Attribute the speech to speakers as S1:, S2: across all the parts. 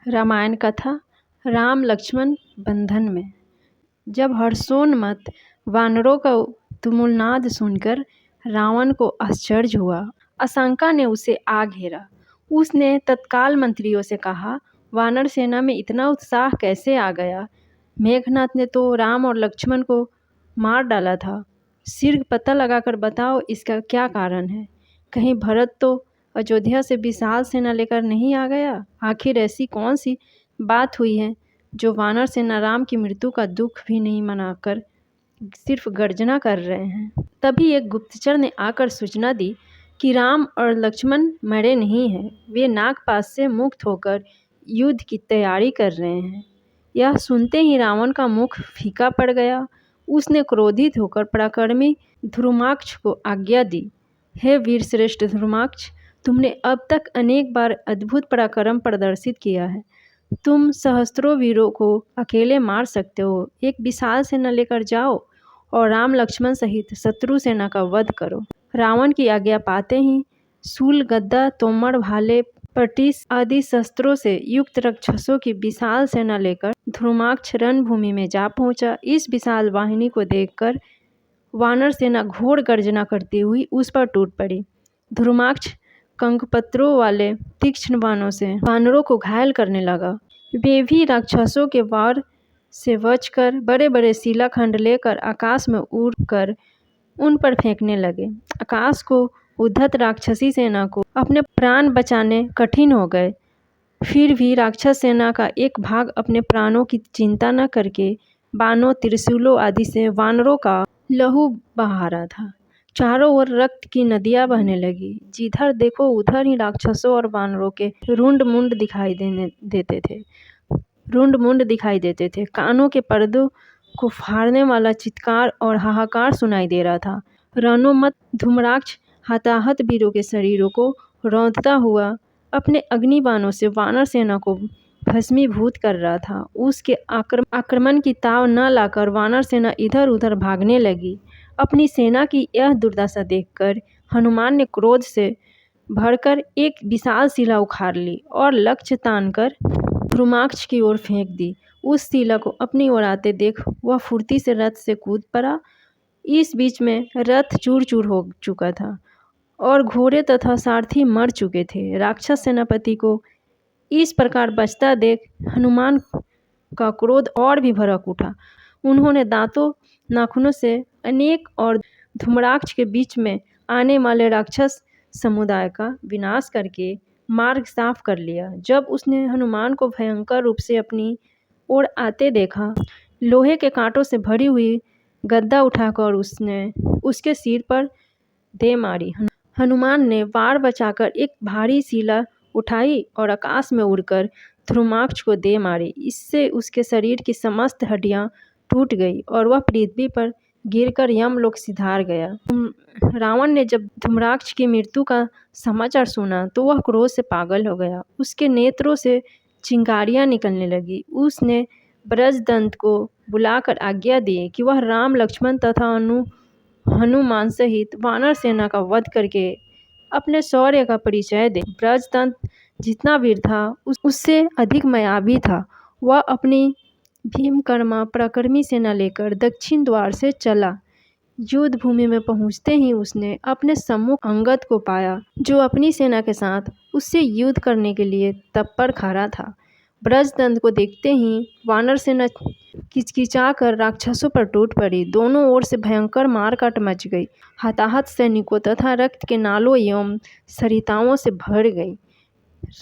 S1: रामायण कथा राम लक्ष्मण बंधन में। जब हर्षोन्मत्त वानरों का तुमुलनाद सुनकर रावण को आश्चर्य हुआ। आशंका ने उसे आ घेरा। उसने तत्काल मंत्रियों से कहा, वानर सेना में इतना उत्साह कैसे आ गया? मेघनाथ ने तो राम और लक्ष्मण को मार डाला था। शीघ्र पता लगाकर बताओ इसका क्या कारण है। कहीं भरत तो अयोध्या से विशाल सेना लेकर नहीं आ गया? आखिर ऐसी कौन सी बात हुई है जो वानर सेना राम की मृत्यु का दुख भी नहीं मनाकर सिर्फ गर्जना कर रहे हैं? तभी एक गुप्तचर ने आकर सूचना दी कि राम और लक्ष्मण मरे नहीं हैं, वे नागपाश से मुक्त होकर युद्ध की तैयारी कर रहे हैं। यह सुनते ही रावण का मुख फीका पड़ गया। उसने क्रोधित होकर पराक्रमी ध्रुमाक्ष को आज्ञा दी, हे वीरश्रेष्ठ ध्रुमाक्ष, तुमने अब तक अनेक बार अद्भुत पराक्रम प्रदर्शित किया है। तुम सहस्त्रों वीरों को अकेले मार सकते हो। एक विशाल सेना लेकर जाओ और राम लक्ष्मण सहित शत्रु सेना का वध करो। रावण की आज्ञा पाते ही शूल, गदा, तोमर, भाले, पटिश आदि शस्त्रों से युक्त राक्षसों की विशाल सेना लेकर ध्रुमाक्ष रणभूमि में जा पहुंचा। इस विशाल वाहिनी को देखकर वानर सेना घोर गर्जना करती हुई उस पर टूट पड़ी। ध्रुमाक्ष कंकपत्रों वाले तीक्ष्ण बाणों से वानरों को घायल करने लगा। वे भी राक्षसों के वार से बचकर बड़े बड़े शिलाखंड लेकर आकाश में उड़कर उन पर फेंकने लगे। आकाश को उद्धत राक्षसी सेना को अपने प्राण बचाने कठिन हो गए। फिर भी राक्षस सेना का एक भाग अपने प्राणों की चिंता न करके बाणों, त्रिशूलों आदि से वानरों का लहू बहा रहा था। चारों ओर रक्त की नदियां बहने लगी। जिधर देखो उधर ही राक्षसों और वानरों के रुंड मुंड दिखाई देते थे। कानों के पर्दों को फाड़ने वाला चित्कार और हाहाकार सुनाई दे रहा था। रणोन्मत्त धूम्राक्ष हताहत वीरों के शरीरों को रौंदता हुआ अपने अग्निबाणों से वानर सेना को भस्मीभूत कर रहा था। उसके आक्रमण की ताव न लाकर वानर सेना इधर उधर भागने लगी। अपनी सेना की यह दुर्दशा देखकर हनुमान ने क्रोध से भरकर एक विशाल शिला उखाड़ ली और लक्ष्य तानकर ध्रुमाक्ष की ओर फेंक दी। उस शिला को अपनी ओर आते देख वह फुर्ती से रथ से कूद पड़ा। इस बीच में रथ चूर चूर हो चुका था और घोड़े तथा सारथी मर चुके थे। राक्षस सेनापति को इस प्रकार बचता देख हनुमान का क्रोध और भी भड़क उठा। उन्होंने दांतों नाखूनों से अनेक और धूम्राक्ष के बीच में आने वाले राक्षस समुदाय का विनाश करके मार्ग साफ कर लिया। जब उसने हनुमान को भयंकर रूप से अपनी ओर आते देखा, लोहे के कांटों से भरी हुई गद्दा उठाकर उसने उसके सिर पर दे मारी। हनुमान ने वार बचाकर एक भारी शिला उठाई और आकाश में उड़कर ध्रुमाक्ष को दे मारी। इससे उसके शरीर की समस्त हड्डियां टूट गई और वह पृथ्वी पर गिरकर यमलोक सिधार गया। रावण ने जब धूम्राक्ष की मृत्यु का समाचार सुना तो वह क्रोध से पागल हो गया। उसके नेत्रों से चिंगारियां निकलने लगी। उसने ब्रजदंत को बुलाकर आज्ञा दी कि वह राम, लक्ष्मण तथा हनुमान सहित वानर सेना का वध करके अपने शौर्य का परिचय दे। ब्रजदंत जितना वीर था उससे अधिक मायावी था। वह अपनी भीमकर्मा पराक्रमी सेना लेकर दक्षिण द्वार से चला। युद्ध भूमि में पहुंचते ही उसने अपने सम्मुख अंगद को पाया, जो अपनी सेना के साथ उससे युद्ध करने के लिए तत्पर खड़ा था। ब्रजदंत को देखते ही वानर सेना किचकिचाकर राक्षसों पर टूट पड़ी। दोनों ओर से भयंकर मारकाट मच गई। हताहत सैनिकों तथा रक्त के नालों एवं सरिताओं से भर गई।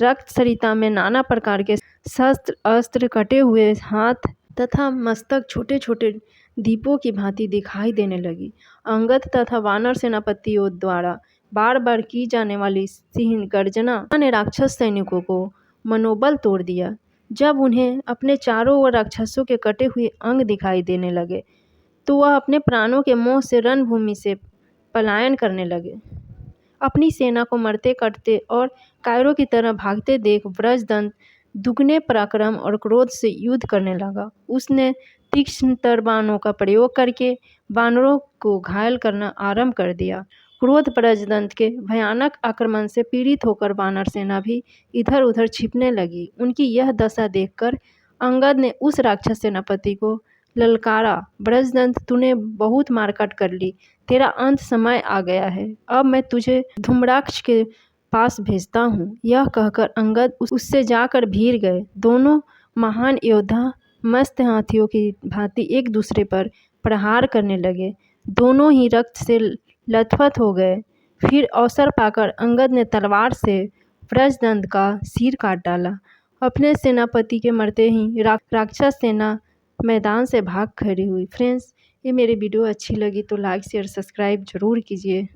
S1: रक्त सरिता में नाना प्रकार के शस्त्र अस्त्र, कटे हुए हाथ तथा मस्तक छोटे छोटे दीपों की भांति दिखाई देने लगी। अंगद तथा वानर सेनापतियों द्वारा बार बार की जाने वाली सिंह गर्जना ने राक्षस सैनिकों को मनोबल तोड़ दिया। जब उन्हें अपने चारों ओर राक्षसों के कटे हुए अंग दिखाई देने लगे तो वह अपने प्राणों के मोह से रणभूमि से पलायन करने लगे। अपनी सेना को मरते कटते और कायरों की तरह भागते देख ब्रजदंत दुगने पराक्रम और क्रोध से युद्ध करने लगा। उसने तीक्ष्ण बाणों का प्रयोग करके वानरों को घायल करना आरंभ कर दिया क्रोध ब्रजदंत के भयानक आक्रमण से पीड़ित होकर वानर सेना भी इधर उधर छिपने लगी। उनकी यह दशा देखकर अंगद ने उस राक्षस सेनापति को ललकारा, ब्रजदंत तूने बहुत मारकाट कर ली, तेरा अंत समय आ गया है, अब मैं तुझे धूम्राक्ष के पास भेजता हूँ। यह कहकर अंगद उससे जाकर भीड़ गए। दोनों महान योद्धा मस्त हाथियों की भांति एक दूसरे पर प्रहार करने लगे। दोनों ही रक्त से लथपथ हो गए। फिर अवसर पाकर अंगद ने तलवार से ब्रजदंत का सिर काट डाला। अपने सेनापति के मरते ही राक्षस सेना मैदान से भाग खड़ी हुई। फ्रेंड्स, ये मेरी वीडियो अच्छी लगी तो लाइक शेयर सब्सक्राइब ज़रूर कीजिए।